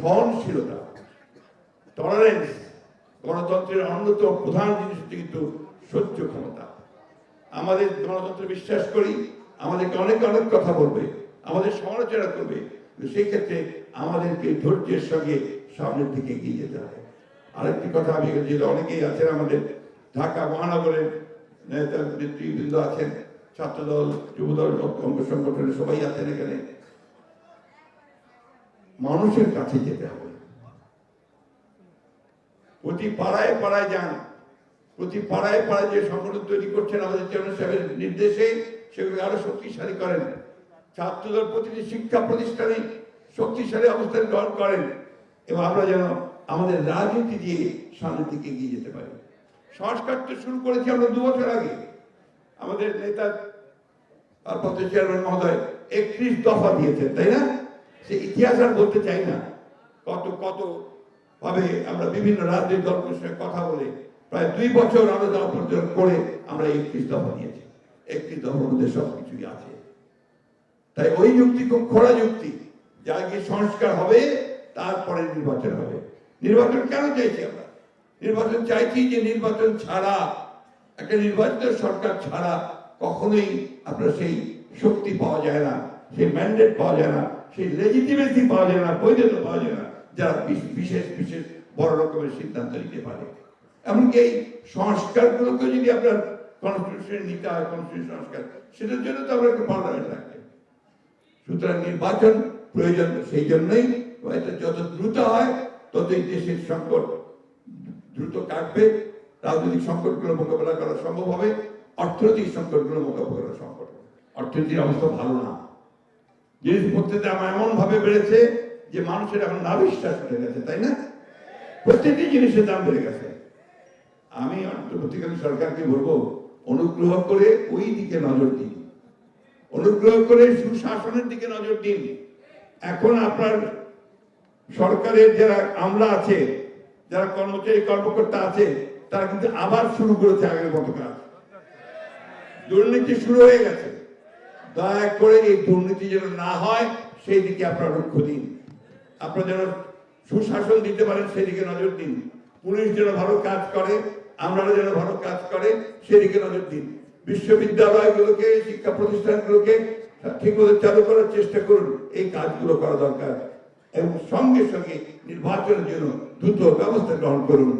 সহনশীলতা, টলারেন্স, গণতন্ত্রের অন্যতম প্রধান জিনিস হচ্ছে কিন্তু সহ্য ক্ষমতা। আমাদের গণতন্ত্রে বিশ্বাস করি, আমাদেরকে অনেক অনেক কথা বলবে, আমাদের সমালোচনা করবে, সেই ক্ষেত্রে আমাদেরকে ধৈর্যের সঙ্গে সামনের দিকে এগিয়ে যেতে হবে। আরেকটি কথা আমি যেটা অনেকেই আছেন, আমাদের ঢাকা মহানগরের নেতৃবৃন্দ আছেন, ছাত্রদল, যুবদল, অঙ্গ সংগঠনের সবাই আছেন এখানে। মানুষের কাছে যেতে হবে, প্রতি পাড়ায় পাড়ায় যান, প্রতি পাড়ায় পাড়ায় যে সংগঠন তৈরি করছেন আমাদের চেয়ারম্যান সাহেবের নির্দেশে সেগুলো আরো শক্তিশালী করেন। ছাত্রদল প্রতিটি শিক্ষা প্রতিষ্ঠানে শক্তিশালী অবস্থান গ্রহণ করেন এবং আমরা যেন আমাদের রাজনীতি দিয়ে সামনের দিকে এগিয়ে যেতে পারি। সংস্কার তো শুরু করেছি আমরা 2 বছর আগে। আমাদের নেতা ভারপ্রাপ্ত চেয়ারম্যান মহোদয় 31 দফা দিয়েছেন, তাই না? সে ইতিহাস আর বলতে চাই না, কত কত ভাবে আমরা বিভিন্ন রাজনৈতিক দলের সঙ্গে কথা বলে প্রায় 2 বছর আলোচনা করে আমরা 31 দফা দিয়েছি। 31 দফার মধ্যে সবকিছুই আছে। তাই ওই যুক্তি খুব খোলা যুক্তি, যা কি সংস্কার হবে তারপরে নির্বাচন হবে। নির্বাচন কেন চাইছি আমরা? নির্বাচন চাইছি যে নির্বাচন ছাড়া, একটা নির্বাচিত সরকার ছাড়া কখনোই আপনার সেই শক্তি পাওয়া যায় না, সেই ম্যান্ডেট পাওয়া যায় না, সেই লেজিটিমেসি পাওয়া যায় না, বৈধতা পাওয়া যায় না, যারা বিশেষ বিশেষ বড় রকমের সিদ্ধান্ত নিতে পারে। এমনকি এই সংস্কারগুলোকে যদি আপনার কনস্টিটিউশন নিতে হয়, কনস্টিটিউশন সংস্কার, সেটার জন্য তো আমরা একটা পার্লামেন্ট লাগবে। সুতরাং নির্বাচন প্রয়োজন, সেই জন্যই এটা যত দ্রুত হয় ততই দেশের সংকট দ্রুত কাটবে, রাজনৈতিক সংকটগুলো মোকাবেলা করা সম্ভব হবে, অর্থনৈতিক সংকটগুলো মোকাবেলা করা সম্ভব হবে। অর্থনীতির অবস্থা ভালো না, জিনিসপত্রের দাম এমন ভাবে বেড়েছে যে মানুষের এখন নাভিশ্বাস উঠে গেছে, তাই না? প্রত্যেকটি জিনিসের দাম বেড়ে গেছে। আমি অন্তর্বর্তীকালীন সরকারকে বলবো, অনুগ্রহ করে ওই দিকে নজর দিন, অনুগ্রহ করে সুশাসনের দিকে নজর দিন। এখন আপনার সরকারের যারা আমলা আছে, যারা কর্মচারী কর্মকর্তা আছে, তারা কিন্তু আবার শুরু করেছে আগের মতো কাজ। দুর্নীতি শুরু হয়ে গেছে। দয়া করে এই দুর্নীতি যেন না হয় সেই দিকে আপনারা লক্ষ্য দিন। আপনারা যেন সুশাসন দিতে পারেন সেদিকে নজর দিন। পুলিশ যেন ভালো কাজ করে, আমরা যেন ভালো কাজ করে সেদিকে নজর দিন। বিশ্ববিদ্যালয়গুলোকে, শিক্ষা প্রতিষ্ঠানগুলোকে ঠিকমতো চালু করার চেষ্টা করুন। এই কাজগুলো করা দরকার এবং সঙ্গে সঙ্গে নির্বাচনের জন্য দ্রুত ব্যবস্থা গ্রহণ করুন।